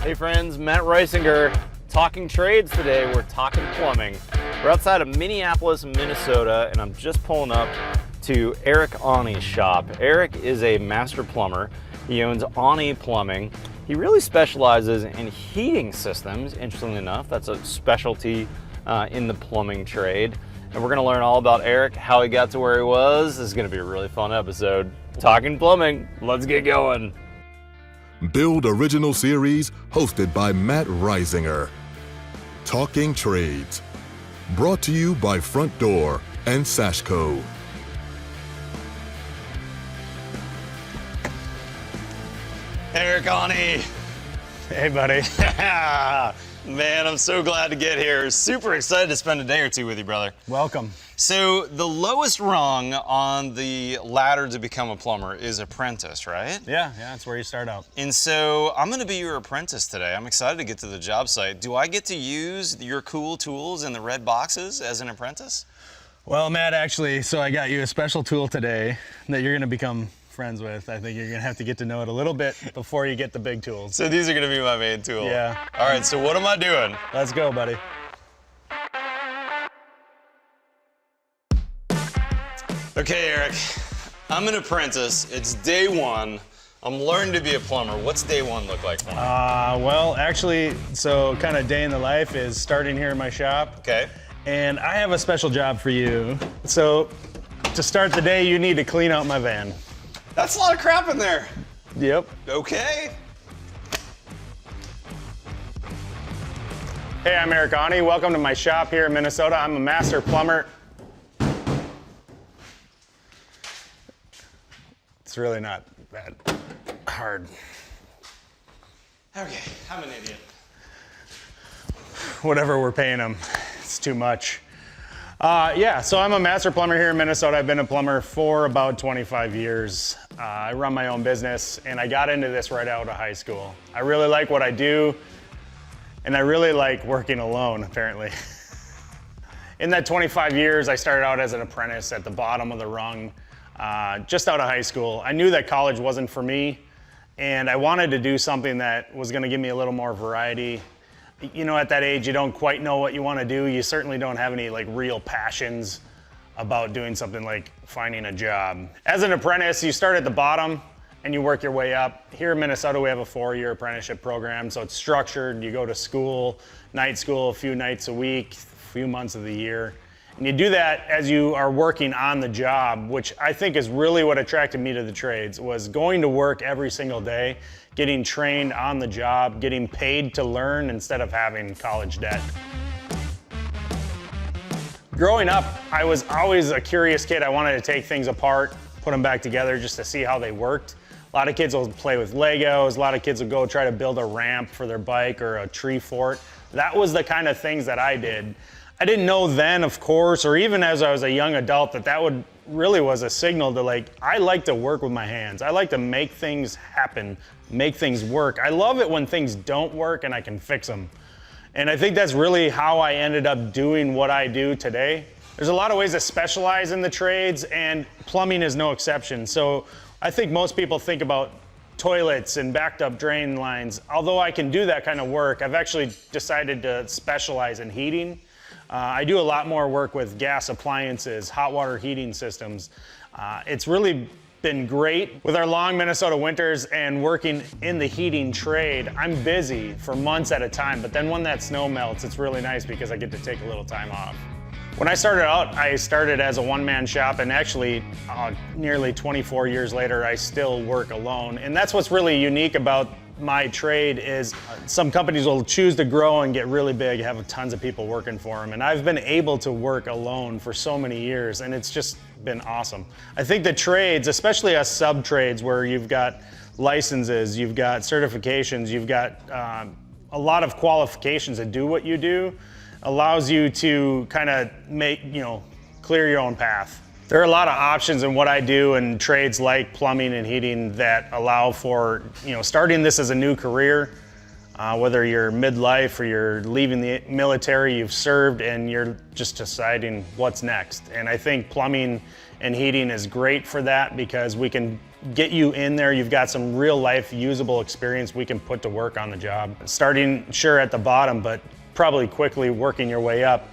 Hey friends, Matt Reisinger, talking trades today. We're talking plumbing. We're outside of Minneapolis, Minnesota, and I'm just pulling up to Eric Aune's shop. Eric is a master plumber. He owns Aune Plumbing. He really specializes in heating systems, interestingly enough. That's a specialty in the plumbing trade. And we're gonna learn all about Eric, how he got to where he was. This is gonna be a really fun episode. Talking plumbing, let's get going. Build Original Series, hosted by Matt Reisinger. Talking Trades, brought to you by Front Door and Sashco. Eric Aune. Hey, buddy. Man, I'm so glad to get here. Super excited to spend a day or two with you, brother. Welcome. So the lowest rung on the ladder to become a plumber is apprentice, right? Yeah, that's where you start out. And so I'm gonna be your apprentice today. I'm excited to get to the job site. Do I get to use your cool tools in the red boxes as an apprentice? Well, Matt, actually, so I got you a special tool today that you're gonna become friends with. I think you're gonna have to get to know it a little bit before you get the big tools. So these are gonna be my main tool. Yeah. All right, so what am I doing? Let's go, buddy. Okay, Eric, I'm an apprentice. It's day one. I'm learning to be a plumber. What's day one look like for me? Well, actually, so kind of day in the life is starting here in my shop. Okay. And I have a special job for you. So to start the day, you need to clean out my van. That's a lot of crap in there. Yep. Okay. Hey, I'm Eric Aune. Welcome to my shop here in Minnesota. I'm a master plumber. It's really not that hard. Okay, I'm an idiot. Whatever we're paying them, it's too much. Yeah, so I'm a master plumber here in Minnesota. I've been a plumber for about 25 years. I run my own business, and I got into this right out of high school. I really like what I do, and I really like working alone, apparently. In that 25 years, I started out as an apprentice at the bottom of the rung, just out of high school. I knew that college wasn't for me, and I wanted to do something that was gonna give me a little more variety. You know, at that age, you don't quite know what you want to do. You certainly don't have any like real passions about doing something like finding a job. As an apprentice, you start at the bottom and you work your way up. Here in Minnesota, we have a 4-year apprenticeship program, so it's structured. You go to school, night school, a few nights a week, a few months of the year. And you do that as you are working on the job, which I think is really what attracted me to the trades, was going to work every single day, getting trained on the job, getting paid to learn instead of having college debt. Growing up, I was always a curious kid. I wanted to take things apart, put them back together just to see how they worked. A lot of kids will play with Legos. A lot of kids will go try to build a ramp for their bike or a tree fort. That was the kind of things that I did. I didn't know then, of course, or even as I was a young adult, that would really was a signal to like, I like to work with my hands. I like to make things happen, make things work. I love it when things don't work and I can fix them. And I think that's really how I ended up doing what I do today. There's a lot of ways to specialize in the trades, and plumbing is no exception. So I think most people think about toilets and backed up drain lines. Although I can do that kind of work, I've actually decided to specialize in heating. I do a lot more work with gas appliances, hot water heating systems. It's really been great with our long Minnesota winters and working in the heating trade. I'm busy for months at a time, but then when that snow melts, it's really nice because I get to take a little time off. When I started out, I started as a one-man shop, and actually nearly 24 years later, I still work alone. And that's what's really unique about my trade is some companies will choose to grow and get really big, have tons of people working for them. And I've been able to work alone for so many years, and it's just been awesome. I think the trades, especially us sub-trades where you've got licenses, you've got certifications, you've got a lot of qualifications to do what you do, allows you to kind of clear your own path. There are a lot of options in what I do in trades like plumbing and heating that allow for, starting this as a new career, whether you're midlife or you're leaving the military, you've served and you're just deciding what's next. And I think plumbing and heating is great for that because we can get you in there, you've got some real life usable experience we can put to work on the job. Starting sure at the bottom, but probably quickly working your way up.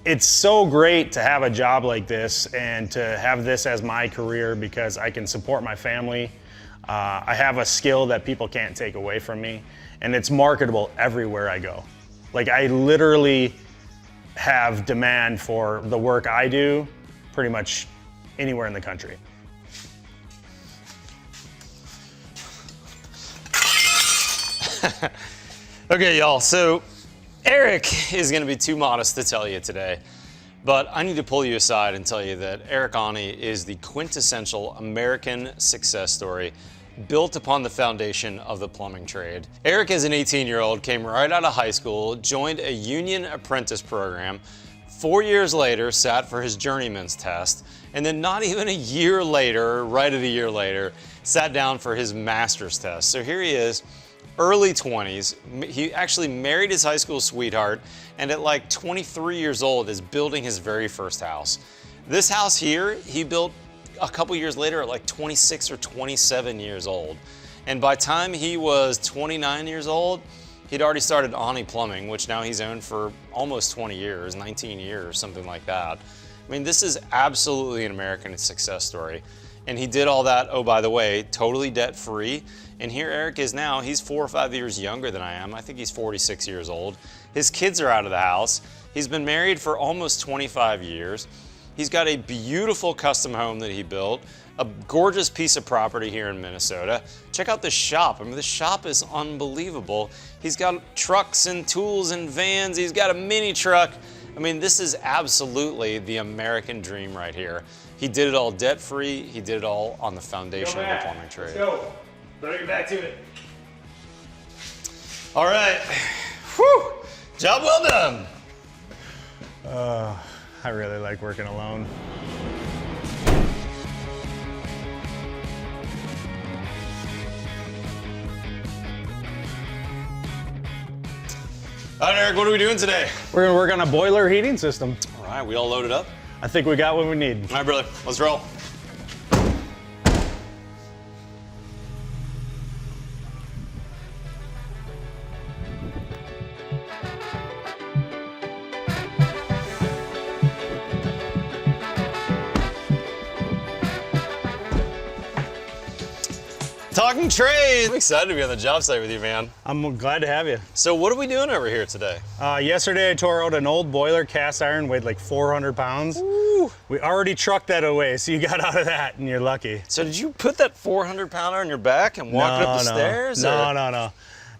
It's so great to have a job like this and to have this as my career because I can support my family. I have a skill that people can't take away from me, and it's marketable everywhere I go. Like, I literally have demand for the work I do pretty much anywhere in the country. Okay, y'all, so Eric is gonna be too modest to tell you today, but I need to pull you aside and tell you that Eric Aune is the quintessential American success story built upon the foundation of the plumbing trade. Eric, as an 18-year-old, came right out of high school, joined a union apprentice program, 4 years later sat for his journeyman's test, and then not even a year later, right at a year later, sat down for his master's test. So here he is, early 20s. He actually married his high school sweetheart, and at like 23 years old is building his very first house. This house here, he built a couple years later at like 26 or 27 years old. And by the time he was 29 years old, he'd already started Aune Plumbing, which now he's owned for almost 20 years, 19 years, something like that. I mean, this is absolutely an American success story. And he did all that, oh, by the way, totally debt-free. And here Eric is now. He's 4 or 5 years younger than I am. I think he's 46 years old. His kids are out of the house. He's been married for almost 25 years. He's got a beautiful custom home that he built, a gorgeous piece of property here in Minnesota. Check out this shop. I mean, this shop is unbelievable. He's got trucks and tools and vans. He's got a mini truck. I mean, this is absolutely the American dream right here. He did it all debt-free. He did it all on the foundation of the plumbing trade. Let's go. Better get back to it. All right. Whew. Job well done. I really like working alone. All right, Eric, what are we doing today? We're gonna work on a boiler heating system. All right, we all loaded up? I think we got what we need. All right, brother, let's roll. Talking trades. I'm excited to be on the job site with you, man. I'm glad to have you. So what are we doing over here today? Yesterday I tore out an old boiler, cast iron, weighed like 400 pounds. Ooh. We already trucked that away, so you got out of that and you're lucky. So did you put that 400-pounder on your back and walk it up the stairs? No.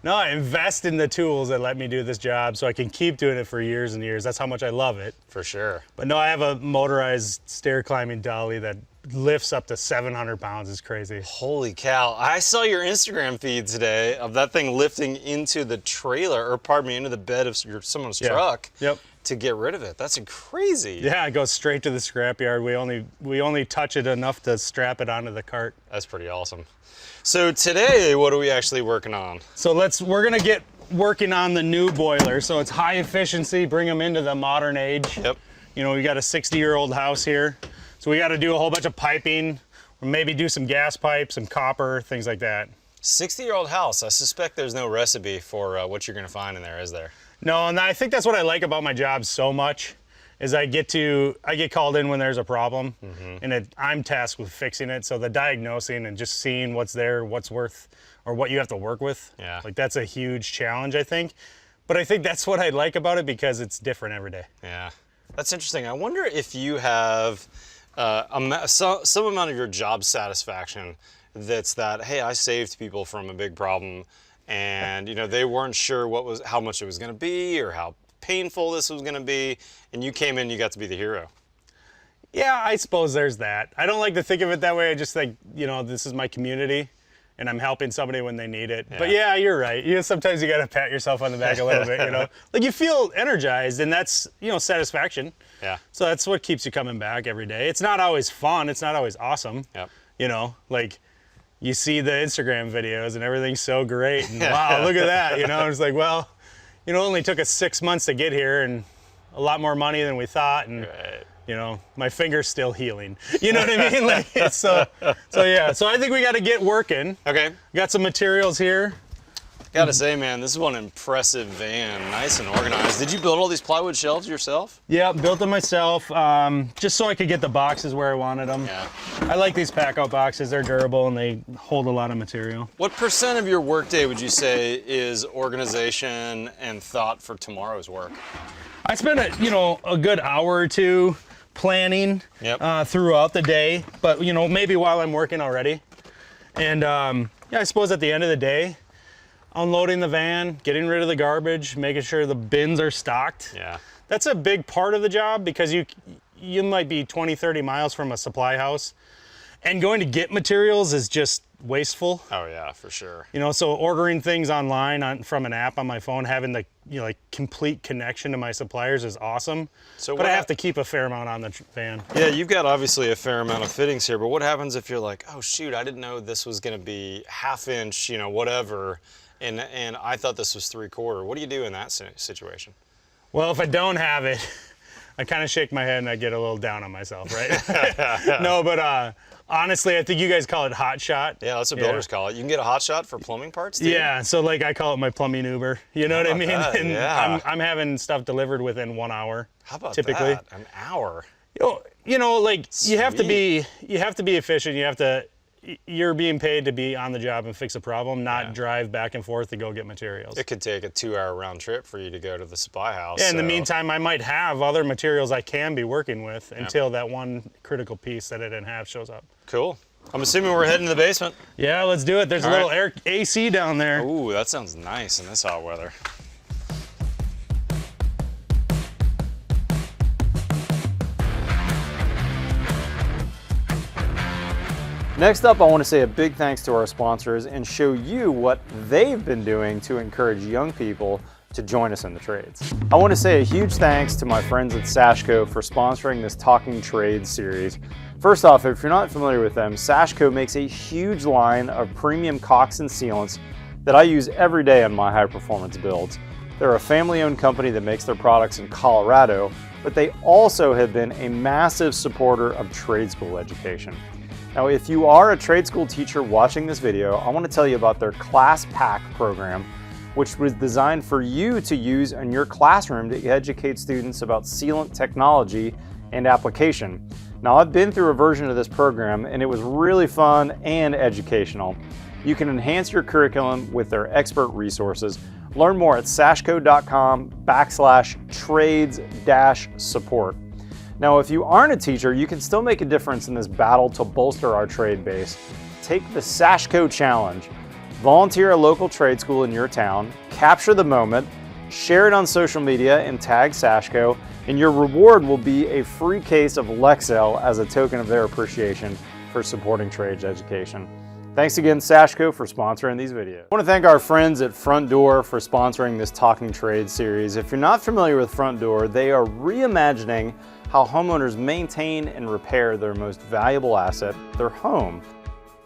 No, I invest in the tools that let me do this job so I can keep doing it for years and years. That's how much I love it. For sure. But no, I have a motorized stair climbing dolly that lifts up to 700 pounds. It's crazy. Holy cow. I saw your Instagram feed today of that thing lifting into the trailer, or pardon me, into the bed of someone's truck. Yep. To get rid of it. That's crazy. Yeah, it goes straight to the scrapyard. We only touch it enough to strap it onto the cart. That's pretty awesome. So today, what are we actually working on? So we're gonna get working on the new boiler. So it's high efficiency, bring them into the modern age. Yep. You know, we got a 60-year-old house here. So we got to do a whole bunch of piping, or maybe do some gas pipes, some copper, things like that. 60-year-old house. I suspect there's no recipe for what you're gonna find in there, is there? No, and I think that's what I like about my job so much, is I get called in when there's a problem, and I'm tasked with fixing it. So the diagnosing and just seeing what's there, what's worth, or what you have to work with. Yeah. Like, that's a huge challenge, I think. But I think that's what I like about it, because it's different every day. Yeah, that's interesting. I wonder if you have some amount of your job satisfaction that's that, hey, I saved people from a big problem, and you know, they weren't sure how much it was going to be or how painful this was going to be, and you came in, you got to be the hero. Yeah, I suppose there's that. I don't like to think of it that way. I just think, you know, this is my community, and I'm helping somebody when they need it. Yeah. But yeah, you're right. You know, sometimes you got to pat yourself on the back a little bit, you know. Like, you feel energized, and that's, you know, satisfaction. Yeah. So that's what keeps you coming back every day. It's not always fun. It's not always awesome. Yep. You know, like, you see the Instagram videos and everything's so great, and wow, look at that. You know, it's like, well, you know, it only took us 6 months to get here, and a lot more money than we thought, and Right. You know, my finger's still healing. You know what I mean? Like, it's so yeah. So I think we got to get working. Okay. Got some materials here. Gotta say, man, this is one impressive van. Nice and organized. Did you build all these plywood shelves yourself? Yeah, built them myself, just so I could get the boxes where I wanted them. Yeah. I like these pack-out boxes. They're durable and they hold a lot of material. What % of your workday would you say is organization and thought for tomorrow's work? I spend a good hour or two planning throughout the day, but maybe while I'm working already. And yeah, I suppose at the end of the day, unloading the van, getting rid of the garbage, making sure the bins are stocked. Yeah. That's a big part of the job because you might be 20, 30 miles from a supply house, and going to get materials is just wasteful. Oh yeah, for sure. So ordering things online from an app on my phone, having the like complete connection to my suppliers is awesome. But I have to keep a fair amount on the van. Yeah, you've got obviously a fair amount of fittings here, but what happens if you're like, oh shoot, I didn't know this was gonna be 1/2 inch, whatever, and I thought this was 3/4. What do you do in that situation? Well, if I don't have it, I kind of shake my head and I get a little down on myself, right? No, but honestly, I think you guys call it hot shot. Yeah, that's what builders call it. You can get a hot shot for plumbing parts too? Yeah, so like I call it my plumbing Uber. You know what I mean? That? And Yeah. I'm having stuff delivered within 1 hour. How about typically. that? An hour? Like you have to be efficient. You're being paid to be on the job and fix a problem, not drive back and forth to go get materials. It could take a 2-hour round trip for you to go to the supply house. Yeah, in the meantime, I might have other materials I can be working with until that one critical piece that I didn't have shows up. Cool. I'm assuming we're heading to the basement. Yeah, let's do it. There's a little air AC down there. Ooh, that sounds nice in this hot weather. Next up, I want to say a big thanks to our sponsors and show you what they've been doing to encourage young people to join us in the trades. I want to say a huge thanks to my friends at Sashco for sponsoring this Talking Trades series. First off, if you're not familiar with them, Sashco makes a huge line of premium caulks and sealants that I use every day on my high performance builds. They're a family-owned company that makes their products in Colorado, but they also have been a massive supporter of trade school education. Now, if you are a trade school teacher watching this video, I want to tell you about their Class Pack program, which was designed for you to use in your classroom to educate students about sealant technology and application. Now, I've been through a version of this program and it was really fun and educational. You can enhance your curriculum with their expert resources. Learn more at sashco.com/trades-support. Now, if you aren't a teacher, you can still make a difference in this battle to bolster our trade base. Take the Sashco Challenge. Volunteer a local trade school in your town, capture the moment, share it on social media and tag Sashco, and your reward will be a free case of Lexel as a token of their appreciation for supporting trades education. Thanks again, Sashco, for sponsoring these videos. I want to thank our friends at Front Door for sponsoring this Talking Trades series. If you're not familiar with Front Door, they are reimagining how homeowners maintain and repair their most valuable asset, their home.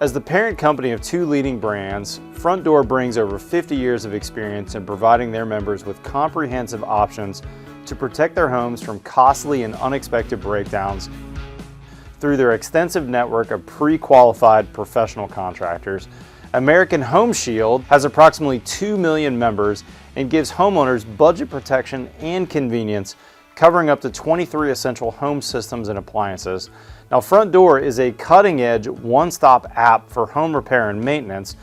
As the parent company of 2 leading brands, Front Door brings over 50 years of experience in providing their members with comprehensive options to protect their homes from costly and unexpected breakdowns through their extensive network of pre-qualified professional contractors. American Home Shield has approximately 2 million members and gives homeowners budget protection and convenience, covering up to 23 essential home systems and appliances. Now, Front Door is a cutting-edge, one-stop app for home repair and maintenance.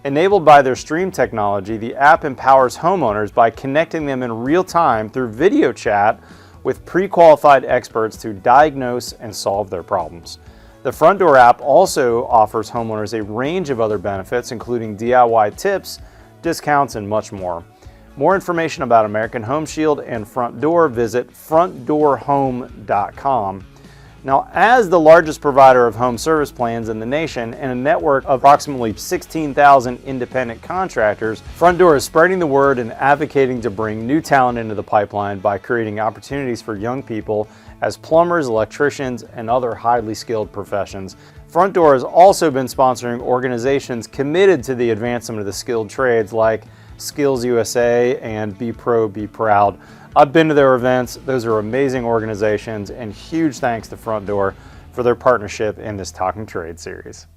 Enabled by their Stream technology, the app empowers homeowners by connecting them in real time through video chat with pre-qualified experts to diagnose and solve their problems. The Front Door app also offers homeowners a range of other benefits, including DIY tips, discounts, and much more. More information about American Home Shield and Front Door, visit frontdoorhome.com. Now, as the largest provider of home service plans in the nation and a network of approximately 16,000 independent contractors, Front Door is spreading the word and advocating to bring new talent into the pipeline by creating opportunities for young people as plumbers, electricians, and other highly skilled professions. Front Door has also been sponsoring organizations committed to the advancement of the skilled trades like Skills USA, and Be Pro, Be Proud. I've been to their events. Those are amazing organizations, and huge thanks to Front Door for their partnership in this Talking Trade series.